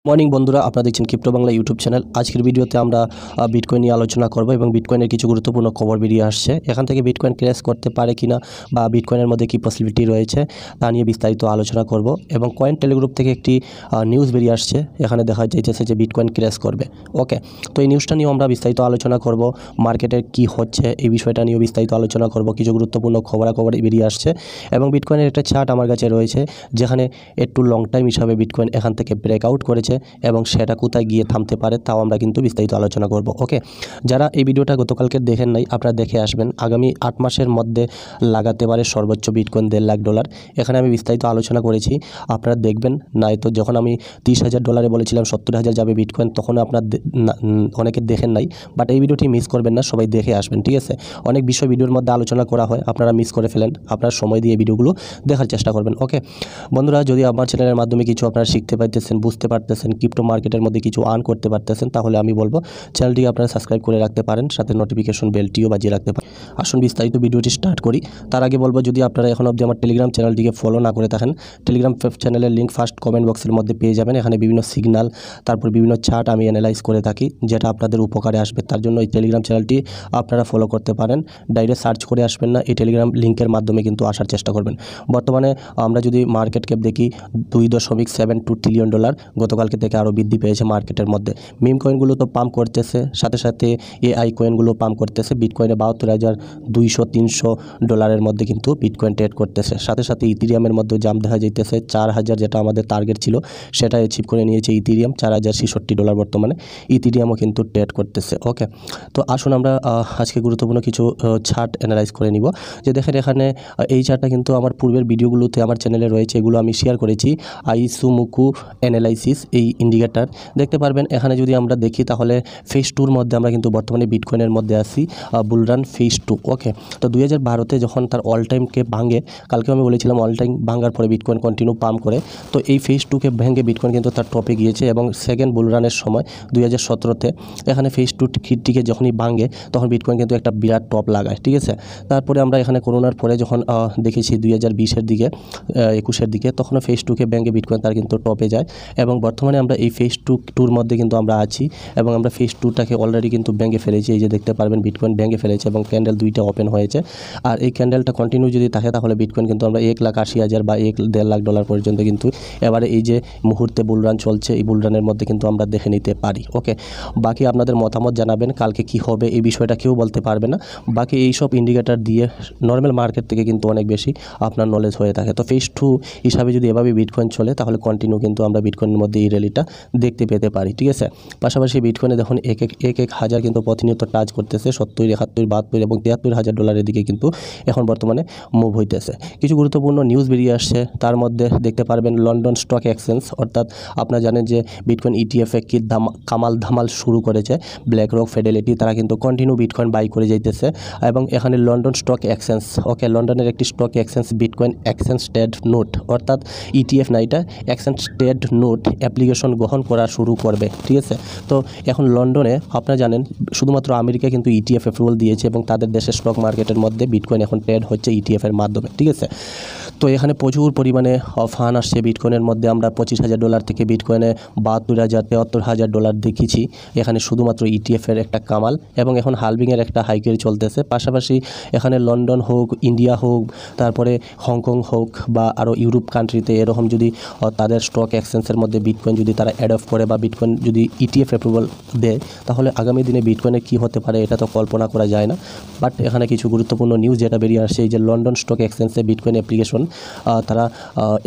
Morning বন্ধুরা, আপনারা দেখছেন ক্রিপ্টো বাংলা ইউটিউব চ্যানেল। আজকের ভিডিওতে আমরা বিটকয়েন নিয়ে আলোচনা করব এবং বিটকয়েনের কিছু গুরুত্বপূর্ণ খবর বেরিয়ে আসছে। এখান থেকে বিটকয়েন ক্র্যাশ করতে পারে কিনা বা বিটকয়েনের মধ্যে কী পসিবিলিটি রয়েছে তা নিয়ে বিস্তারিত আলোচনা করব। এবং কয়েন টেলিগ্রুপ থেকে একটি নিউজ বেরিয়ে আসছে, এখানে দেখা যাইতেছে যে বিটকয়েন ক্র্যাশ করবে। ওকে, তো এই নিউজটা নিয়েও আমরা বিস্তারিত আলোচনা করব। মার্কেটের কি হচ্ছে এই বিষয়টা নিয়েও বিস্তারিত আলোচনা করব। কিছু গুরুত্বপূর্ণ খবরাখবর বেরিয়ে আসছে এবং বিটকয়েনের একটা চার্ট আমার কাছে রয়েছে, যেখানে একটু লং টাইম হিসাবে বিটকয়েন এখান থেকে ব্রেকআউট করেছে এবং সেটা কোথায় গিয়ে থামতে পারে তাও আমরা কিন্তু বিস্তারিত আলোচনা করব। ওকে, যারা এই ভিডিওটা গতকালকে দেখেন নাই আপনারা দেখে আসবেন। আগামী 8 মাসের মধ্যে লাগাতে পারে সর্বোচ্চ বিটকয়েন $1.5 লাখ। এখানে আমি বিস্তারিত আলোচনা করেছি, আপনারা দেখবেন। নাই তো যখন আমি $30,000 বলেছিলাম 70,000 যাবে বিটকয়েন, তখন আপনারা অনেকে দেখেন নাই, বাট এই ভিডিওটি মিস করবেন না, সবাই দেখে আসবেন। ঠিক আছে, অনেক বিষয় ভিডিওর মধ্যে আলোচনা করা হয়, আপনারা মিস করে ফেলেন। আপনার সময় দিয়ে এই ভিডিওগুলো দেখার চেষ্টা করবেন। ওকে বন্ধুরা, যদি আমার চ্যানেলের মাধ্যমে কিছু আপনারা শিখতে পারতেছেন, বুঝতে পারতেছেন, ক্রিপ্টো মার্কেটের মধ্যে কিছু আর্ন করতে পারতেছেন, তাহলে আমি বলবো চ্যানেলটিকে আপনারা সাবস্ক্রাইব করে রাখতে পারেন, সাথে নোটিফিকেশন বেলটিও বাজিয়ে রাখতে পারেন। আসুন বিস্তারিত ভিডিওটি স্টার্ট করি। তার আগে বলবো, যদি আপনারা এখন অবধি আমার টেলিগ্রাম চ্যানেলটিকে ফলো না করে থাকেন, টেলিগ্রাম চ্যানেলের লিঙ্ক ফার্স্ট কমেন্ট বক্সের মধ্যে পেয়ে যাবেন। এখানে বিভিন্ন সিগন্যাল, তারপর বিভিন্ন চার্ট আমি অ্যানালাইজ করে থাকি, যেটা আপনাদের উপকারে আসবে। তার জন্য এই টেলিগ্রাম চ্যানেলটি আপনারা ফলো করতে পারেন। ডাইরেক্ট সার্চ করে আসবেন না, এই টেলিগ্রাম লিঙ্কের মাধ্যমে কিন্তু আসার চেষ্টা করবেন। বর্তমানে আমরা যদি মার্কেট ক্যাপ দেখি $2.72 ট্রিলিয়ন, গতকালকে থেকে আরও বৃদ্ধি পেয়েছে মার্কেটের মধ্যে। মিম কয়েনগুলো তো পাম্প করতেছে, সাথে সাথে এআই কয়েনগুলো পাম্প করতেছে। বিটকয়েনে $72,200-300 মধ্যে কিন্তু বিটকয়েন ট্রেড করতেছে। সাথে সাথে ইথিরিয়ামের মধ্যে জাম্প দেখা যাইতেছে 4,000, যেটা আমাদের টার্গেট ছিল সেটা অ্যাচিভ করে নিয়েছে ইথিরিয়াম। $4,066 বর্তমানে ইথিরিয়ামও কিন্তু ট্রেড করতেছে। ওকে, তো আসুন আমরা আজকে গুরুত্বপূর্ণ কিছু চার্ট অ্যানালাইজ করে নিব। যে দেখেন এখানে এই চার্টটা কিন্তু আমার পূর্বের ভিডিওগুলোতে আমার চ্যানেলে রয়েছে, এগুলো আমি শেয়ার করেছি। আইসুমুকু অ্যানালাইসিস, এই ইন্ডিকেটার দেখতে পারবেন। এখানে যদি আমরা দেখি তাহলে ফেজ 2-র মধ্যে আমরা কিন্তু বর্তমানে বিটকয়েনের মধ্যে আছি, বুলরান ফেজ 2। ওকে, তো 2012-তে যখন তার অল টাইমকে ভাঙে, কালকেও আমি বলেছিলাম অল টাইম ভাঙার পরে বিটকয়েন কন্টিনিউ পাম্প করে, তো এই ফেজ 2-কে ভেঙে বিটকয়েন কিন্তু তার টপে গিয়েছে এবং সেকেন্ড বুলরানের সময় 2017-তে এখানে ফেজ 2-টিকে যখনই ভাঙে তখন বিটকয়েন কিন্তু একটা বিরাট টপ লাগায়। ঠিক আছে, তারপরে আমরা এখানে করোনার পরে যখন দেখেছি 2020-এর দিকে, 21-এর দিকে, তখনও ফেজ 2-কে ভেঙে বিটকয়েন তার কিন্তু টপে যায় এবং বর্তমানে আমরা এই ফেজ 2-র মধ্যে কিন্তু আমরা আছি এবং আমরা ফেজ 2-টাকে অলরেডি কিন্তু ভেঙে ফেলেছি। এই যে দেখতে পারবেন বিটকয়েন ভেঙে ফেলেছে এবং ক্যান্ডেল 2টা ওপেন হয়েছে। আর এই ক্যান্ডেলটা কন্টিনিউ যদি থাকে তাহলে বিটকয়েন কিন্তু আমরা $1,80,000 বা $1.5 লাখ পর্যন্ত কিন্তু এবারে এই যে মুহূর্তে বুলরান চলছে, এই বুলরানের মধ্যে কিন্তু আমরা দেখে নিতে পারি। ওকে, বাকি আপনাদের মতামত জানাবেন, কালকে কি হবে এই বিষয়টা কেউ বলতে পারবে না। বাকি এই সব ইন্ডিকেটার দিয়ে নর্মাল মার্কেট থেকে কিন্তু অনেক বেশি আপনার নলেজ হয়ে থাকে। তো ফেজ 2 হিসাবে যদি এভাবে বিটকয়েন চলে তাহলে কন্টিনিউ কিন্তু আমরা বিটকয়েনের মধ্যে এই র্যালিটা দেখতে পেতে পারি। ঠিক আছে, পাশাপাশি বিটকয়েনে দেখুন এক হাজার কিন্তু প্রতিনিয়ত টাচ করতেছে। 70, 71, 72 এবং $73,000 দিকে কিন্তু এখন বর্তমানে মুভ হইতেছে। কিছু গুরুত্বপূর্ণ নিউজ বেরিয়ে আসছে, তার মধ্যে দেখতে পারবেন লন্ডন স্টক এক্সচেঞ্জ, অর্থাৎ আপনারা জানেন যে বিটকয়েন ইটিএফে কি কামাল ধামাল শুরু করেছে ব্ল্যাক রক, ফিডেলিটি, তারা কিন্তু কন্টিনিউ বিটকয়েন বাই করে যাইতেছে এবং এখানে লন্ডন স্টক এক্সচেঞ্জ, ওকে, লন্ডনের একটি stock exchange bitcoin exchange trade note, অর্থাৎ ইটিএফ না, এটা এক্সচেঞ্জ ট্রেড নোট অ্যাপ্লিকেশন গ্রহণ করা শুরু করবে। ঠিক আছে, তো এখন লন্ডনে আপনারা জানেন শুধুমাত্র আমেরিকা কিন্তু ইটিএফ অ্যাপ্রুভাল দিয়েছে এবং তাদের দেশের স্টক মার্কেটের মধ্যে বিটকয়েন এখন ট্রেড হচ্ছে ইটিএফের মাধ্যমে। ঠিক আছে, তো এখানে প্রচুর পরিমাণে ফান্ড আসছে বিটকয়েনের মধ্যে। আমরা $25,000 থেকে বিটকয়েনে $72,000, $73,000 দেখেছি। এখানে শুধুমাত্র ইটিএফের একটা কামাল এবং এখন হালভিংয়ের একটা হাইকের চলতেছে। পাশাপাশি এখানে লন্ডন হোক, ইন্ডিয়া হোক, তারপরে হংকং হোক বা আরও ইউরোপ কান্ট্রিতে এরকম যদি তাদের স্টক এক্সচেঞ্জের মধ্যে বিটকয়েন যদি তারা অ্যাডপ্ট করে বা বিটকয়েন যদি ইটিএফ অ্যাপ্রুভাল দেয়, তাহলে আগামী দিনে বিটকয়েনের কী হতে পারে এটা তো কল্পনা করা যায় না। বাট এখানে কিছু গুরুত্বপূর্ণ নিউজ যেটা বেরিয়ে আসছে, এই যে লন্ডন স্টক এক্সচেঞ্জে বিটকয়েন অ্যাপ্লিকেশন, তারা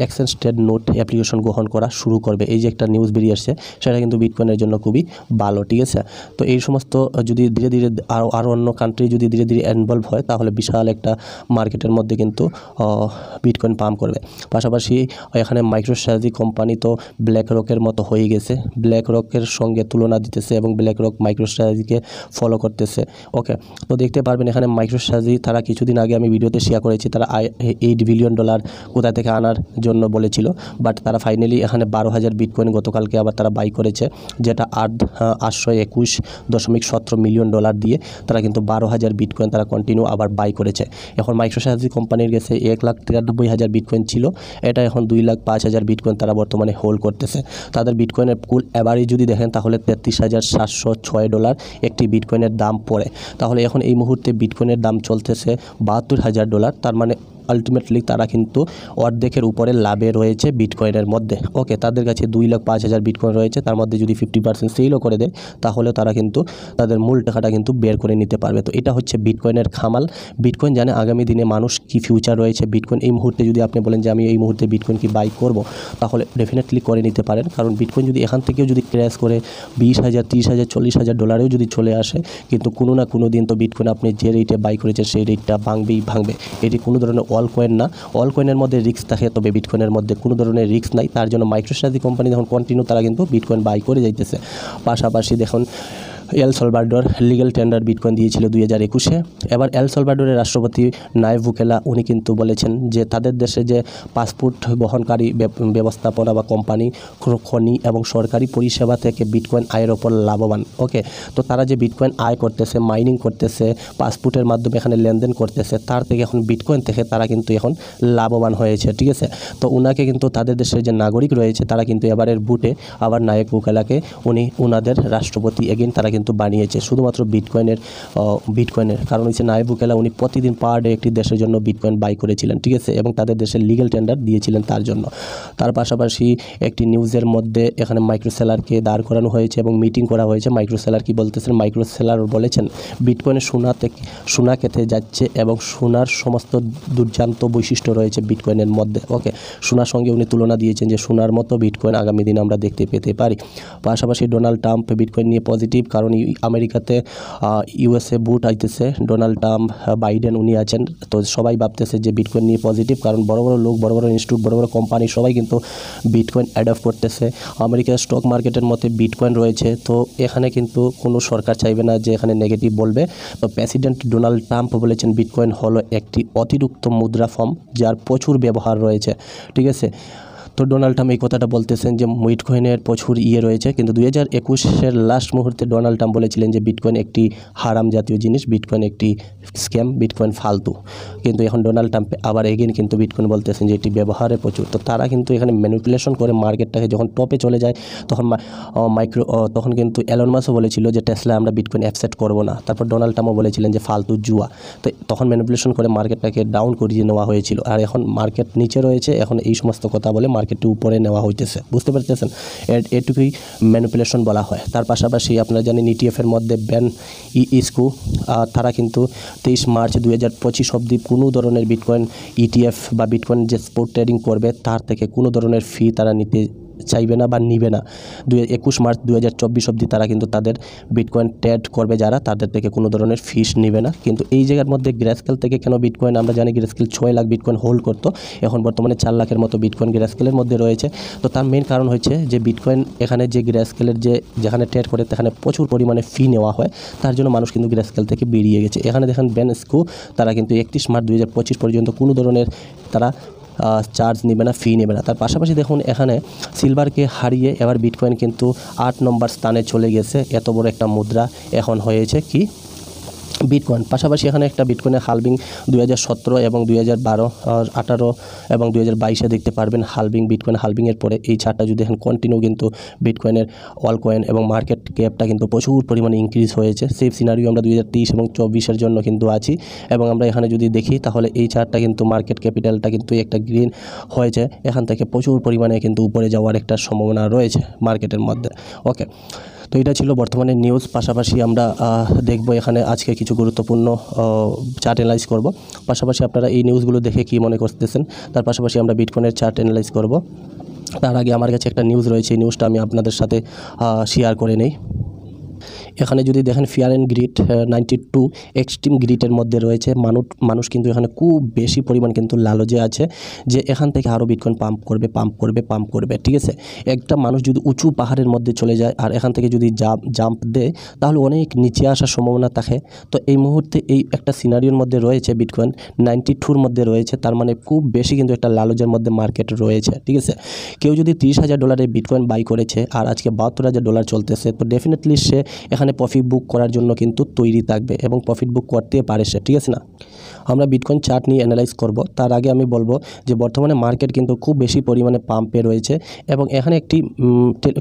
এক্সচেঞ্জ ট্রেড নোট অ্যাপ্লিকেশন গ্রহণ করা শুরু করবে। এই যে একটা নিউজ বেরিয়ে আসছে, সেটা কিন্তু বিটকয়েনের জন্য খুবই ভালো। ঠিক আছে, তো এই সমস্ত যদি ধীরে ধীরে আরও অন্য কান্ট্রি যদি ধীরে ধীরে ইনভলভ হয় তাহলে বিশাল একটা মার্কেটের মধ্যে কিন্তু বিটকয়েন পাম্প করবে। পাশাপাশি এখানে মাইক্রোস্ট্র্যাটেজি কোম্পানি তো ব্ল্যাক রকের মতো হয়ে গেছে, ব্ল্যাক রকের সঙ্গে তুলনা দিতেছে এবং ব্ল্যাক রক মাইক্রোস্ট্র্যাটেজিকে ফলো করতেছে। ওকে, তো দেখতে পারবেন এখানে মাইক্রোস্ট্র্যাটেজি, তারা কিছুদিন আগে আমি ভিডিওতে শেয়ার করেছি, তারা $8 বিলিয়ন ডলার কোথা থেকে আনার জন্য বলেছিল, বাট তারা ফাইনালি এখানে 12,000 বিটকয়েন গতকালকে আবার তারা বাই করেছে, যেটা 821.17 মিলিয়ন ডলার দিয়ে তারা কিন্তু 12,000 বিটকয়েন তারা কন্টিনিউ আবার বাই করেছে। এখন মাইক্রোস্ট্রাটেজি কোম্পানির কাছে 1,93,000 বিটকয়েন ছিল, এটা এখন 2,05,000 বিটকয়েন তারা বর্তমানে হোল্ড করতেছে। তাদের বিটকয়েনের কুল এভারেজ যদি দেখেন তাহলে 33,706 ডলার একটি বিটকয়েনের দাম পড়ে। তাহলে এখন এই মুহূর্তে বিটকয়েনের দাম চলতেছে 72,000 ডলার। তার মানে আলটিমেটলি তারা কিন্তু অর্ধেকের উপরে লাভে রয়েছে বিটকয়েনের মধ্যে। ওকে, তাদের কাছে 2,05,000 বিটকয়েন রয়েছে, তার মধ্যে যদি 50% সেলও করে দেয় তাহলে তারা কিন্তু তাদের মূল টাকাটা কিন্তু বের করে নিতে পারবে। তো এটা হচ্ছে বিটকয়েনের খামাল। বিটকয়েন জানে আগামী দিনে মানুষ কি ফিউচার রয়েছে। বিটকয়েন এই মুহূর্তে যদি আপনি বলেন যে আমি এই মুহূর্তে বিটকয়েন কি বাই করব, তাহলে ডেফিনেটলি করে নিতে পারেন, কারণ বিটকয়েন যদি এখান থেকেও যদি ক্র্যাশ করে 20,000, 30,000, 40,000 ডলারেও যদি চলে আসে, কিন্তু কোনো না কোনো দিন তো বিটকয়েন আপনি যে রেটে বাই করেছেন সেই রেটটা ভাঙবে। এটি কোনো ধরনের অল কয়েন না। অল কয়েনের মধ্যে রিস্ক থাকে, তবে বিটকয়েনের মধ্যে কোনো ধরনের রিস্ক নাই। তার জন্য মাইক্রোস্ট্রাটেজি কোম্পানি যখন কন্টিনিউ তারা কিন্তু বিটকয়েন বাই করে যাইতেছে। পাশাপাশি দেখুন এল সালভাডোর লিগ্যাল টেন্ডার বিটকয়েন দিয়েছিল 2021-এ। এবার এল সালভাডোরের রাষ্ট্রপতি নায়েব বুকেলা উনি কিন্তু বলেছেন যে তাদের দেশে যে পাসপোর্ট বহনকারী ব্যবস্থাপনা বা কোম্পানি, খনি এবং সরকারি পরিষেবা থেকে বিটকয়েন আয়ের ওপর লাভবান। ওকে, তো তারা যে বিটকয়েন আয় করতেছে, মাইনিং করতেছে, পাসপোর্টের মাধ্যমে এখানে লেনদেন করতেছে, তার থেকে এখন বিটকয়েন থেকে তারা কিন্তু এখন লাভবান হয়েছে। ঠিক আছে, তো উনাকে কিন্তু তাদের দেশের যে নাগরিক রয়েছে তারা কিন্তু এবারের বুটে আবার নায়েব বুকেলাকে উনাদের রাষ্ট্রপতি এগেইন তারা কিন্তু বানিয়েছে শুধুমাত্র বিটকয়েনের কারণ হচ্ছে নায়েব বুকেলা উনি প্রতিদিন পার ডে একটি দেশের জন্য বিটকয়েন বাই করেছিলেন। ঠিক আছে, এবং তাদের দেশের লিগ্যাল টেন্ডার দিয়েছিলেন তার জন্য। তার পাশাপাশি একটি নিউজের মধ্যে এখানে মাইক্রোসেলারকে দাঁড় করানো হয়েছে এবং মিটিং করা হয়েছে। মাইক্রোসেলার কি বলতেছেন? মাইক্রোসেলার বলেছেন বিটকয়েনের সোনা কেটে যাচ্ছে এবং সোনার সমস্ত দুর্দান্ত বৈশিষ্ট্য রয়েছে বিটকয়েনের মধ্যে। ওকে, সোনার সঙ্গে উনি তুলনা দিয়েছেন যে সোনার মতো বিটকয়েন আগামী দিনে আমরা দেখতে পেতে পারি। পাশাপাশি ডোনাল্ড ট্রাম্প বিটকয়েন নিয়ে পজিটিভ, কারণ আমেরিকাতে ইউএসএ বুট আইতেছে, ডোনাল্ড ট্রাম্প, বাইডেন উনি আছেন, তো সবাই ভাবতেছে যে বিটকয়েন নিয়ে পজিটিভ, কারণ বড় বড় লোক, বড় বড় ইনস্টিটিউট, বড় বড় কোম্পানি সবাই কিন্তু বিটকয়েন অ্যাডপ্ট করতেছে। আমেরিকার স্টক মার্কেটের মধ্যে বিটকয়েন রয়েছে, তো এখানে কিন্তু কোনো সরকার চাইবে না যে এখানে নেগেটিভ বলবে। তো প্রেসিডেন্ট ডোনাল্ড ট্রাম্প বলেছেন বিটকয়েন হলো একটি অতিরিক্ত মুদ্রা ফর্ম যার প্রচুর ব্যবহার রয়েছে। ঠিক আছে, তো ডোনাল্ড ট্রাম্প এই কথাটা বলতেছেন যে বিটকয়েনের প্রচুর রয়েছে, কিন্তু 2021-এর লাস্ট মুহূর্তে ডোনাল্ড ট্রাম্প বলেছিলেন যে বিটকয়েন একটি হারাম জাতীয় জিনিস, বিটকয়েন একটি স্ক্যাম, বিটকয়েন ফালতু। কিন্তু এখন ডোনাল্ড ট্রাম্প আবার এগেইন কিন্তু বিটকয়েন বলতেছেন যে এটি ব্যবহারে প্রচুর। তো তারা কিন্তু এখানে ম্যানিপুলেশন করে মার্কেটটাকে যখন টপে চলে যায় তখন কিন্তু এলন মাস্কও বলেছিল যে টেসলা আমরা বিটকয়েন অ্যাকসেপ্ট করব না। তারপর ডোনাল্ড ট্রাম্পও বলেছিলেন যে ফালতু জুয়া। তো তখন ম্যানিপুলেশন করে মার্কেটটাকে ডাউন করিয়ে নেওয়া হয়েছিল, আর এখন মার্কেট নিচে রয়েছে, এখন এই সমস্ত কথা বলে মার্কেটটি উপরে নেওয়া হইতেছে। বুঝতে পারতেছেন, এটুকুই ম্যানিপুলেশন বলা হয়। তার পাশাপাশি আপনারা জানেন ইটিএফের মধ্যে ব্যান ইস্কু, তারা কিন্তু 23 মার্চ 2025 অবধি কোনো ধরনের বিটকয়েন ইটিএফ বা বিটকয়েন যে স্পট ট্রেডিং করবে তার থেকে কোনো ধরনের ফি তারা নিতে চাইবে না বা নিবে না। 21 মার্চ 2024 অবধি তারা কিন্তু তাদের বিটকয়েন ট্রেড করবে যারা, তাদের থেকে কোনো ধরনের ফিস নেবে না। কিন্তু এই জায়গার মধ্যে গ্রেস্কেল থেকে কেন বিটকয়েন, আমরা জানি গ্রেস্কেল 6 লাখ বিটকয়েন হোল্ড করতো, এখন বর্তমানে 4 লাখের মতো বিটকয়েন গ্রেস্কেলের মধ্যে রয়েছে। তো তার মেইন কারণ হচ্ছে যে বিটকয়েন এখানে যে গ্রেস্কেলের যেখানে ট্রেড করে সেখানে প্রচুর পরিমাণে ফি নেওয়া হয়, তার জন্য মানুষ কিন্তু গ্রেস্কেল থেকে বেরিয়ে গেছে। এখানে দেখেন ব্যান ইস্কু, তারা কিন্তু 31 মার্চ 2025 পর্যন্ত কোনো ধরনের তারা চার্জ নেবে না, ফি নেবে না। তার পাশাপাশি দেখুন এখানে সিলভারকে হারিয়ে এবার বিটকয়েন কিন্তু 8 নম্বর স্থানে চলে গেছে। এত বড় একটা মুদ্রা এখন হয়েছে কি বিটকয়েন। পাশাপাশি এখানে একটা বিটকয়েনের হালভিং 2017 এবং 2012, 18 এবং 2022-এ দেখতে পারবেন হালভিং, বিটকয়েন হালভিংয়ের পরে এই চার্টটা যদি এখন কন্টিনিউ কিন্তু বিটকয়েনের অল কয়েন এবং মার্কেট ক্যাপটা কিন্তু প্রচুর পরিমাণে ইনক্রিজ হয়েছে। সেফ সিনারিও আমরা 2023 এবং 2024-এর জন্য কিন্তু আছি, এবং আমরা এখানে যদি দেখি তাহলে এই চার্টটা কিন্তু মার্কেট ক্যাপিটালটা কিন্তু একটা গ্রিন হয়েছে, এখান থেকে প্রচুর পরিমাণে কিন্তু উপরে যাওয়ার একটা সম্ভাবনা রয়েছে মার্কেটের মধ্যে। ওকে, তো এটা ছিল বর্তমানে নিউজ। পাশাপাশি আমরা দেখব এখানে আজকে কিছু গুরুত্বপূর্ণ চার্ট অ্যানালাইজ করব। পাশাপাশি আপনারা এই নিউজগুলো দেখে কি মনে করতেছেন, তার পাশাপাশি আমরা বিটকয়েনের চার্ট অ্যানালাইজ করব। তার আগে আমার কাছে একটা নিউজ রয়েছে, এই নিউজটা আমি আপনাদের সাথে শেয়ার করে নেই। এখানে যদি দেখেন ফিয়ার অ্যান্ড গ্রিড 92 এক্সট্রিম গ্রিডের মধ্যে রয়েছে। মানুষ কিন্তু এখানে খুব বেশি পরিমাণ কিন্তু লালচে আছে যে এখান থেকে আরও বিটকয়েন পাম্প করবে, ঠিক আছে। একটা মানুষ যদি উঁচু পাহাড়ের মধ্যে চলে যায় আর এখান থেকে যদি জাম্প দেয় তাহলে অনেক নিচে আসার সম্ভাবনা থাকে। তো এই মুহূর্তে এই একটা সিনারিওর মধ্যে রয়েছে বিটকয়েন 92-র মধ্যে রয়েছে, তার মানে খুব বেশি কিন্তু একটা লালচের মধ্যে মার্কেট রয়েছে, ঠিক আছে। কেউ যদি $30,000 বিটকয়েন বাই করেছে আর আজকে $72,000 চলতেছে, তো ডেফিনেটলি সে এখানে প্রফিট বুক করার জন্য কিন্তু তৈরি থাকবে এবং প্রফিট বুক করতে পারে সে, ঠিক আছে না। আমরা বিটকয়েন চার্ট নিয়ে অ্যানালাইজ করব। তার আগে আমি বলবো যে বর্তমানে মার্কেট কিন্তু খুব বেশি পরিমাণে পাম্পে রয়েছে এবং এখানে একটি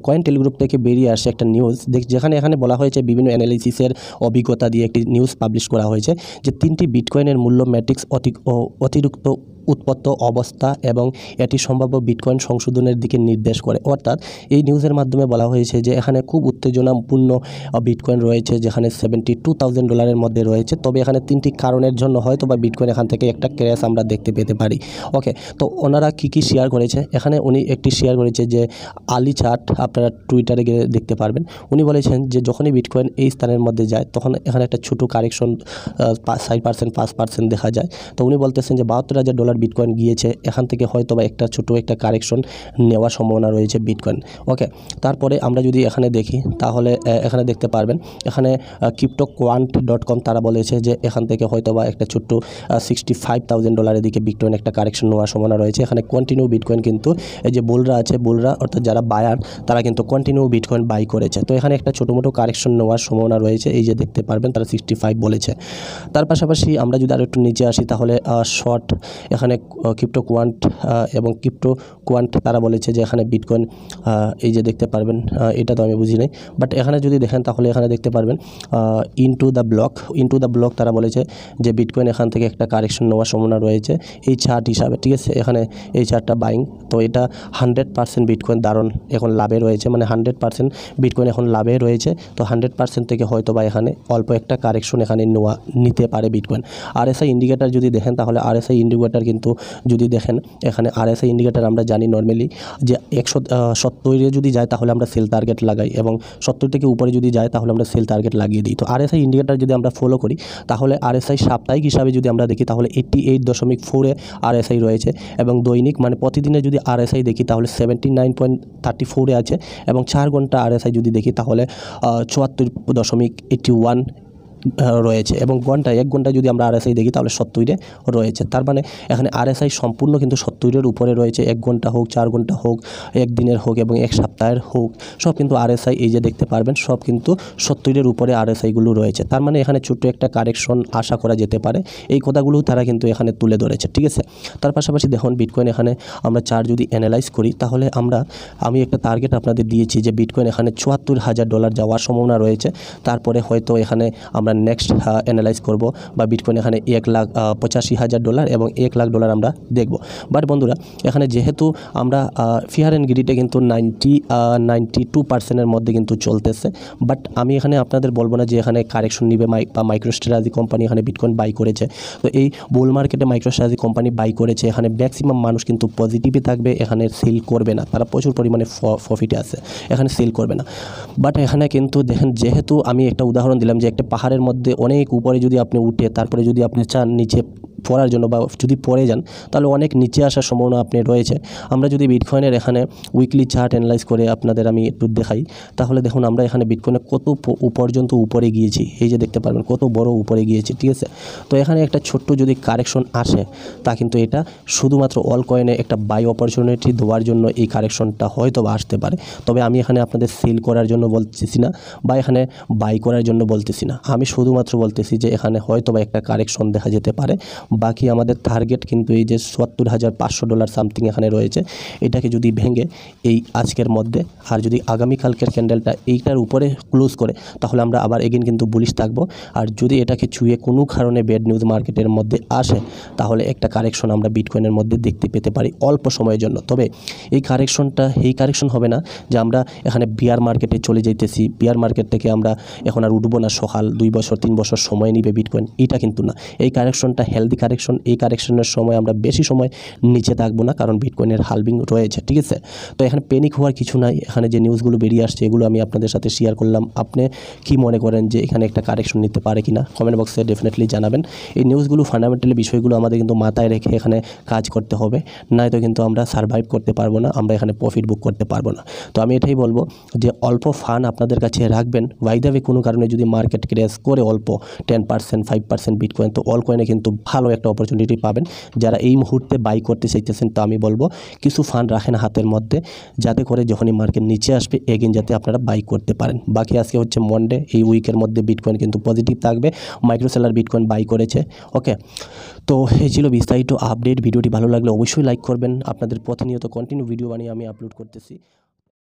কয়েন টেলিগ্রুপ থেকে বেরিয়ে আসে একটা নিউজ যেখানে বলা হয়েছে বিভিন্ন অ্যানালিসিসের অভিজ্ঞতা দিয়ে একটি নিউজ পাবলিশ করা হয়েছে যে 3টি বিটকয়েনের মূল্য ম্যাট্রিক্স অতিরিক্ত উৎপত্ত অবস্থা এবং এটি সম্ভাব্য বিটকয়েন সংশোধনের দিকে নির্দেশ করে। অর্থাৎ এই নিউজের মাধ্যমে বলা হয়েছে যে এখানে খুব উত্তেজনাপূর্ণ বিটকয়েন রয়েছে যেখানে $72,000 মধ্যে রয়েছে। তবে এখানে 3টি কারণের জন্য হয়তো বা বিটকয়েন এখান থেকে একটা ক্র্যাশ আমরা দেখতে পেতে পারি। ওকে, তো ওনারা কি শেয়ার করেছে, এখানে উনি একটি শেয়ার করেছে যে আলি চার্ট, আপনারা টুইটারে গিয়ে দেখতে পারবেন। উনি বলেছেন যে যখনই বিটকয়েন এই স্থানের মধ্যে যায় তখন এখানে একটা ছোটো কারেকশন 5% 5% দেখা যায়। তো উনি বলতেছেন যে $72,000 বিটকয়েন গিয়েছে, এখান থেকে হয়তো বা ছোটো একটা কারেকশন নেওয়ার সম্ভাবনা রয়েছে বিটকয়েন। ওকে, তারপরে আমরা যদি এখানে দেখি তাহলে এখানে দেখতে পারবেন এখানে cryptoquant.com তারা বলেছে যে এখান থেকে হয়তো বা একটা ছোট্ট $65,000 দিকে বিটকয়েন একটা কারেকশন নেওয়ার সম্ভাবনা রয়েছে। এখানে কন্টিনিউ বিটকয়েন কিন্তু এই যে বুলরা অর্থাৎ যারা বায়ার তারা কিন্তু কন্টিনিউ বিটকয়েন বাই করেছে। তো এখানে একটা ছোটো মোটো কারেকশন নেওয়ার সম্ভাবনা রয়েছে, এই যে দেখতে পারবেন তারা 65 বলেছে। তার পাশাপাশি আমরা যদি আরও একটু নিচে আসি তাহলে শর্ট এখানে ক্রিপ্টোকোয়ান্ট এবং ক্রিপ্টোকোয়ান্ট তারা বলেছে যে এখানে বিটকয়েন এই যে দেখতে পারবেন, এটা তো আমি বুঝি নাই, বাট এখানে যদি দেখেন তাহলে এখানে দেখতে পারবেন ইনটু দ্য ব্লক তারা বলেছে যে বিটকয়েন এখান থেকে একটা কারেকশন নেওয়ার সম্ভাবনা রয়েছে এই চার্ট হিসাবে, ঠিক আছে। এখানে এই চার্টটা বাইং, তো এটা 100% বিটকয়েন দারুণ এখন লাভে রয়েছে, মানে 100% বিটকয়েন এখন লাভে রয়েছে। তো 100% থেকে হয়তো বা এখানে অল্প একটা কারেকশন এখানে নিতে পারে বিটকয়েন। RSI ইন্ডিকেটার যদি দেখেন তাহলে RSI ইন্ডিকেটার কিন্তু যদি দেখেন এখানে RSI ইন্ডিকেটার আমরা জানি নর্মালি যে 170 যদি যায় তাহলে আমরা সেল টার্গেট লাগাই এবং 70 থেকে উপরে যদি যায় তাহলে আমরা সেল টার্গেট লাগিয়ে দিই। তো RSI ইন্ডিকেটার যদি আমরা ফলো করি তাহলে RSI সাপ্তাহিক হিসাবে যদি আমরা দেখি তাহলে 88.4 RSI রয়েছে এবং দৈনিক মানে প্রতিদিনে যদি RSI দেখি তাহলে 79.34 আছে এবং 4 ঘন্টা RSI যদি দেখি তাহলে 74.81 রয়েছে এবং 1 ঘন্টা যদি আমরা RSI দেখি তাহলে 70 রয়েছে। তার মানে এখানে RSI সম্পূর্ণ কিন্তু 70 উপরে রয়েছে, 1 ঘন্টা হোক, 4 ঘন্টা হোক, 1 দিনের হোক এবং 1 সপ্তাহের হোক, সব কিন্তু RSI এই যে দেখতে পারবেন সব কিন্তু 70 উপরে RSIগুলো রয়েছে। তার মানে এখানে ছোট্ট একটা কারেকশন আশা করা যেতে পারে, এই কথাগুলো তারা কিন্তু এখানে তুলে ধরেছে, ঠিক আছে। তার পাশাপাশি দেখুন বিটকয়েন এখানে আমরা চার্ট যদি অ্যানালাইজ করি তাহলে আমি একটা টার্গেট আপনাদের দিয়েছি যে বিটকয়েন এখানে $74,000 যাওয়ার সম্ভাবনা রয়েছে। তারপরে হয়তো এখানে আমরা নেক্সট অ্যানালাইজ করব বা বিটকয়েন এখানে $1,85,000 এবং $1,00,000 আমরা দেখব। বাট বন্ধুরা এখানে যেহেতু আমরা ফিয়ার অ্যান্ড গ্রিডে কিন্তু 92% মধ্যে কিন্তু চলতেছে, বাট আমি এখানে আপনাদের বলবো না যে এখানে কারেকশন নিবে বা মাইক্রোস্ট্রাটেজি কোম্পানি এখানে বিটকয়েন বাই করেছে। তো এই বুল মার্কেটে মাইক্রোস্ট্রাটেজি কোম্পানি বাই করেছে, এখানে ম্যাক্সিমাম মানুষ কিন্তু পজিটিভই থাকবে, এখানে সেল করবে না, তারা প্রচুর পরিমাণে প্রফিটে আছে, এখানে সেল করবে না। বাট এখানে কিন্তু দেখেন যেহেতু আমি একটা উদাহরণ দিলাম যে একটা পাহাড়ের মধ্যে অনেক উপরে যদি আপনি উঠে তারপরে যদি আপনি চান নিচে পড়ার জন্য বা যদি পড়ে যান তাহলে অনেক নিচে আসার সম্ভাবনা আপনি রয়েছে। আমরা যদি বিটকয়েনের এখানে উইকলি চার্ট অ্যানালাইজ করে আপনাদের আমি একটু দেখাই তাহলে দেখুন আমরা এখানে বিটকয়েনে কত পর্যন্ত উপরে গিয়েছি, এই যে দেখতে পারবেন কত বড় উপরে গিয়েছি, ঠিক আছে। তো এখানে একটা ছোট্ট যদি কারেকশন আসে তা কিন্তু এটা শুধুমাত্র অল কয়েনে একটা বাই অপরচুনিটি দেওয়ার জন্য এই কারেকশনটা হয়তো বা আসতে পারে। তবে আমি এখানে আপনাদের সেল করার জন্য বলতেছি না বা এখানে বাই করার জন্য বলতেছি না, আমি শুধুমাত্র বলতেছি যে এখানে হয়তো বা একটা কারেকশন দেখা যেতে পারে। বাকি আমাদের টার্গেট কিন্তু এই যে $74,500 সামথিং এখানে রয়েছে, এটাকে যদি ভেঙে এই আজকের মধ্যে আর যদি আগামীকালকের ক্যান্ডেলটা এইটার উপরে ক্লোজ করে তাহলে আমরা আবার এগেন কিন্তু বুলিশ থাকবো। আর যদি এটাকে ছুঁয়ে কোনো কারণে ব্যাড নিউজ মার্কেটের মধ্যে আসে তাহলে একটা কারেকশন আমরা বিটকয়েনের মধ্যে দেখতে পেতে পারি অল্প সময়ের জন্য। তবে এই কারেকশন হবে না যে আমরা এখানে বিয়ার মার্কেটে চলে যাইতেছি, বিয়ার মার্কেট থেকে আমরা এখন আর উঠবো না, সকাল 2 বছর 3 বছর সময় নিবে বিটকয়েন, এটা কিন্তু না। এই কারেকশনটা হেলদি কারেকশন, এই কারেকশনের সময় আমরা বেশি সময় নিচে থাকবো না, কারণ বিটকয়েনের হালভিং রয়েছে, ঠিক আছে। তো এখানে প্যানিক হওয়ার কিছু নাই। এখানে যে নিউজগুলো বেরিয়ে আসছে এগুলো আমি আপনাদের সাথে শেয়ার করলাম। আপনি কি মনে করেন যে এখানে একটা কারেকশন নিতে পারে কিনা কমেন্ট বক্সে ডেফিনেটলি জানাবেন। এই নিউজগুলো ফান্ডামেন্টালি বিষয়গুলো আমাদের কিন্তু মাথায় রেখে এখানে কাজ করতে হবে, নয়তো কিন্তু আমরা সার্ভাইভ করতে পারবো না, আমরা এখানে প্রফিট বুক করতে পারবো না। তো আমি এটাই বলবো যে অল্প ফান্ড আপনাদের কাছে রাখবেন। বাইদাবে কোনো কারণে যদি মার্কেট ক্র্যাশ করে অল্প 10% 5% বিটকয়েন, তো অল কয়েনে কিন্তু ভালো একটা অপরচুনিটি পাবেন। যারা এই মুহূর্তে বাই করতে চাইতেছেন, তো আমি বলবো কিছু ফান্ড রাখেন হাতের মধ্যে, যাতে করে যখনই মার্কেট নিচে আসবে এগেন যাতে আপনারা বাই করতে পারেন। বাকি আজকে হচ্ছে মন্ডে, এই উইকের মধ্যে বিটকয়েন কিন্তু পজিটিভ থাকবে। মাইক্রোসেলার বিটকয়েন বাই করেছে। ওকে, তো এই ছিল বিস্তারিত আপডেট। ভিডিওটি ভালো লাগলে অবশ্যই লাইক করবেন। আপনাদের প্রতিনিয়ত কন্টিনিউ ভিডিও বানিয়ে আমি আপলোড করতেছি।